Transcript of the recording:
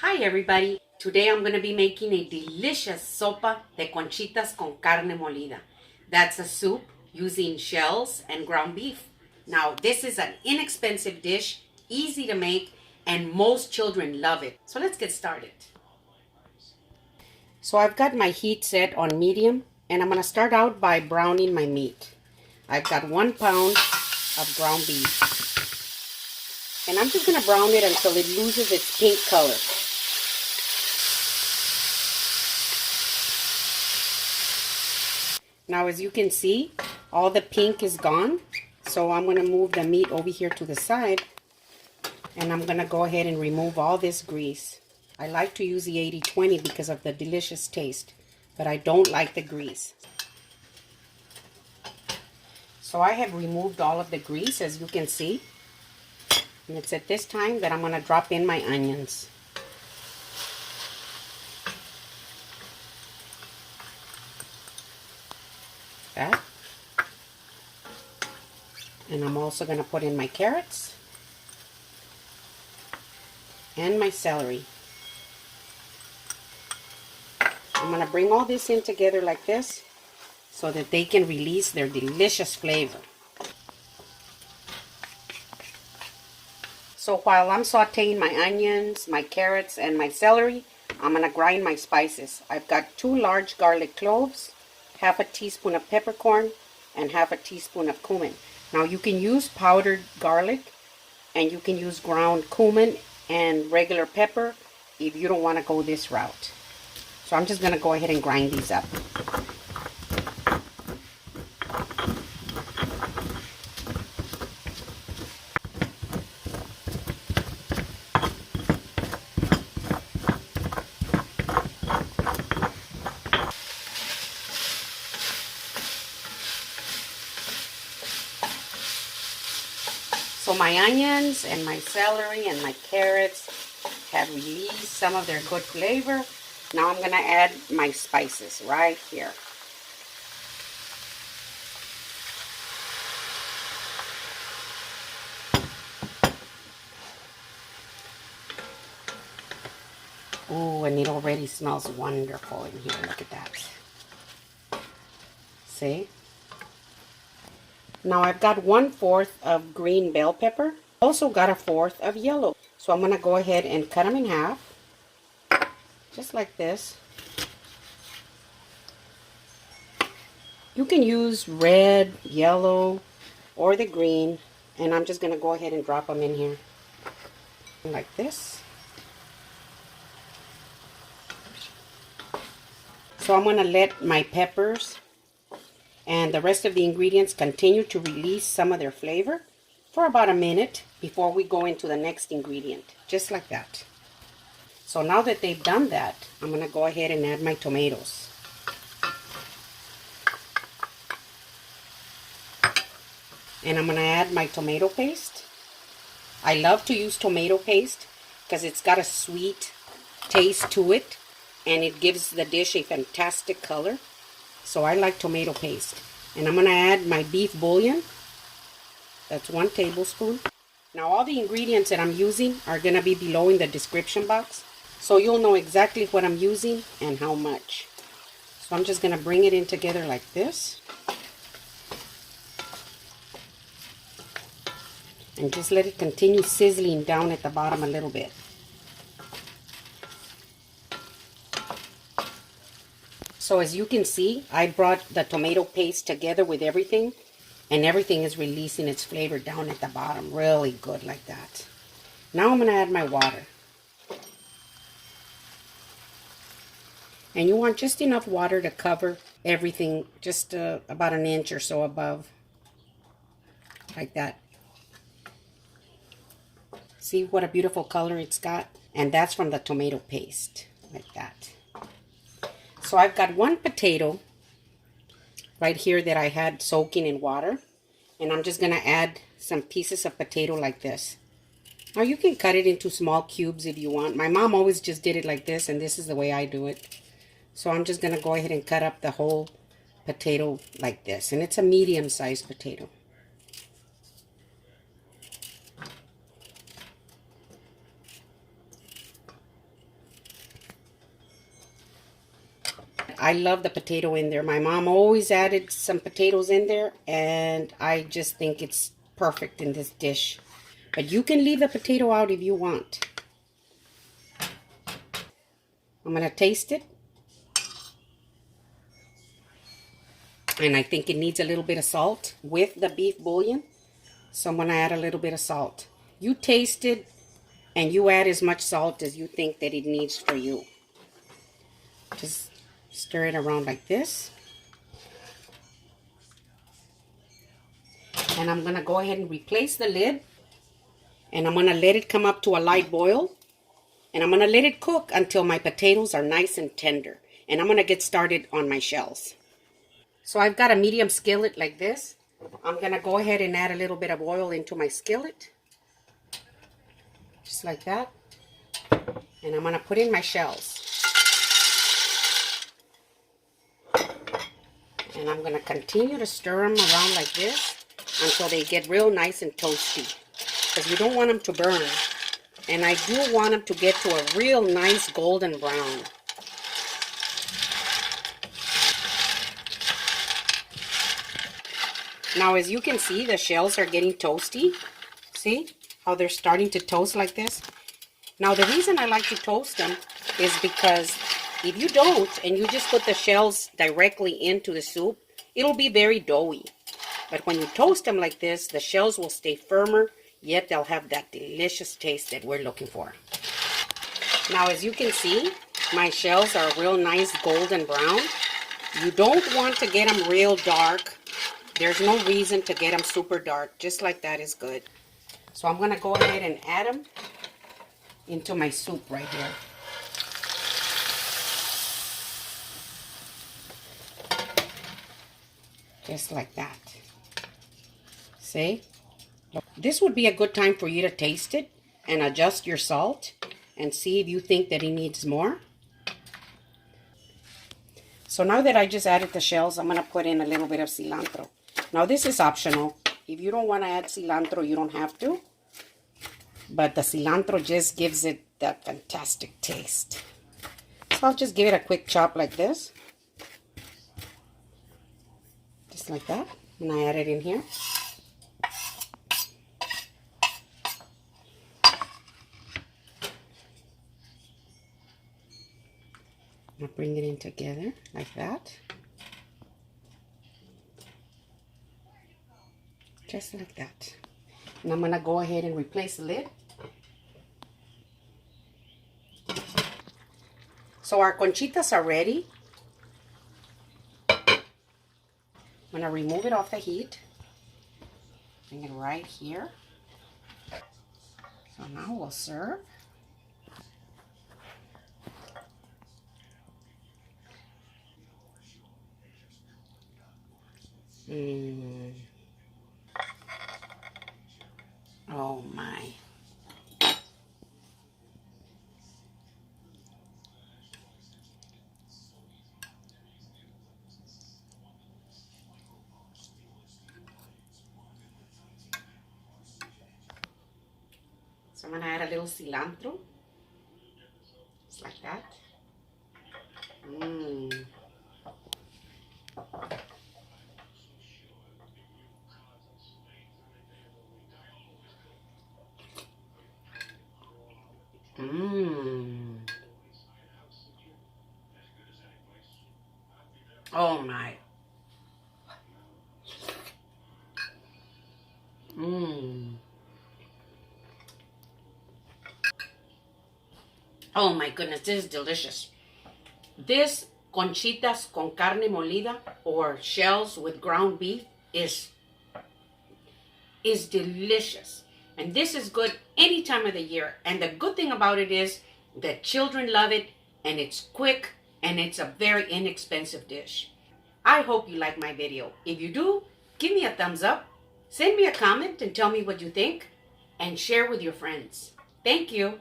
Hi everybody, today I'm going to be making a delicious sopa de conchitas con carne molida. That's a soup using shells and ground beef. Now this is an inexpensive dish, easy to make, and most children love it. So let's get started. So I've got my heat set on medium, and I'm going to start out by browning my meat. I've got 1 pound of ground beef, and I'm just going to brown it until it loses its pink color. Now as you can see, all the pink is gone. So I'm going to move the meat over here to the side, and I'm going to go ahead and remove all this grease. I like to use the 80-20 because of the delicious taste, but I don't like the grease. So I have removed all of the grease, as you can see. And it's at this time that I'm going to drop in my onions. That. And I'm also going to put in my carrots and my celery. I'm going to bring all this in together like this so that they can release their delicious flavor. So while I'm sauteing my onions, my carrots, and my celery, I'm going to grind my spices. I've got 2 large garlic cloves, half a teaspoon of peppercorn, and half a teaspoon of cumin. Now you can use powdered garlic, and you can use ground cumin and regular pepper if you don't want to go this route. So I'm just going to go ahead and grind these up. So my onions and my celery and my carrots have released some of their good flavor. Now I'm going to add my spices right here. Oh, and it already smells wonderful in here. Look at that. See? Now I've got 1/4 of green bell pepper. Also got 1/4 of yellow. So I'm going to go ahead and cut them in half. Just like this. You can use red, yellow, or the green. And I'm just going to go ahead and drop them in here. Like this. So I'm going to let my peppers and the rest of the ingredients continue to release some of their flavor for about a minute before we go into the next ingredient. Just like that. So now that they've done that, I'm going to go ahead and add my tomatoes. And I'm going to add my tomato paste. I love to use tomato paste because it's got a sweet taste to it, and it gives the dish a fantastic color. So I like tomato paste. And I'm going to add my beef bouillon. That's 1 tablespoon. Now all the ingredients that I'm using are going to be below in the description box. So you'll know exactly what I'm using and how much. So I'm just going to bring it in together like this. And just let it continue sizzling down at the bottom a little bit. So as you can see, I brought the tomato paste together with everything, and everything is releasing its flavor down at the bottom. Really good like that. Now I'm going to add my water. And you want just enough water to cover everything, just about 1 inch or so above. Like that. See what a beautiful color it's got? And that's from the tomato paste. Like that. So I've got 1 potato right here that I had soaking in water. And I'm just going to add some pieces of potato like this. Now you can cut it into small cubes if you want. My mom always just did it like this, and this is the way I do it. So I'm just going to go ahead and cut up the whole potato like this. And it's a medium-sized potato. I love the potato in there. My mom always added some potatoes in there, and I just think it's perfect in this dish. But you can leave the potato out if you want. I'm going to taste it. And I think it needs a little bit of salt with the beef bouillon. So I'm going to add a little bit of salt. You taste it and you add as much salt as you think that it needs for you. Just stir it around like this. And I'm going to go ahead and replace the lid. And I'm going to let it come up to a light boil. And I'm going to let it cook until my potatoes are nice and tender. And I'm going to get started on my shells. So I've got a medium skillet like this. I'm going to go ahead and add a little bit of oil into my skillet. Just like that. And I'm going to put in my shells. And I'm going to continue to stir them around like this until they get real nice and toasty. Because we don't want them to burn. And I do want them to get to a real nice golden brown. Now, as you can see, the shells are getting toasty. See how they're starting to toast like this? Now, the reason I like to toast them is because if you don't, and you just put the shells directly into the soup, it'll be very doughy. But when you toast them like this, the shells will stay firmer, yet they'll have that delicious taste that we're looking for. Now, as you can see, my shells are a real nice golden brown. You don't want to get them real dark. There's no reason to get them super dark. Just like that is good. So I'm going to go ahead and add them into my soup right here. Just like that. See? This would be a good time for you to taste it and adjust your salt and see if you think that it needs more. So now that I just added the shells, I'm going to put in a little bit of cilantro. Now this is optional. If you don't want to add cilantro, you don't have to. But the cilantro just gives it that fantastic taste. So I'll just give it a quick chop like this. Just like that. And I add it in here. I'll bring it in together like that. Just like that. And I'm going to go ahead and replace the lid. So our conchitas are ready. I'm going to remove it off the heat. Bring it right here. So now we'll serve. Oh my. So I'm going to add a little cilantro. Just like that. Oh my. Oh my goodness, this is delicious. This conchitas con carne molida or shells with ground beef is delicious. And this is good any time of the year. And the good thing about it is that children love it, and it's quick, and it's a very inexpensive dish. I hope you like my video. If you do, give me a thumbs up, send me a comment and tell me what you think, and share with your friends. Thank you.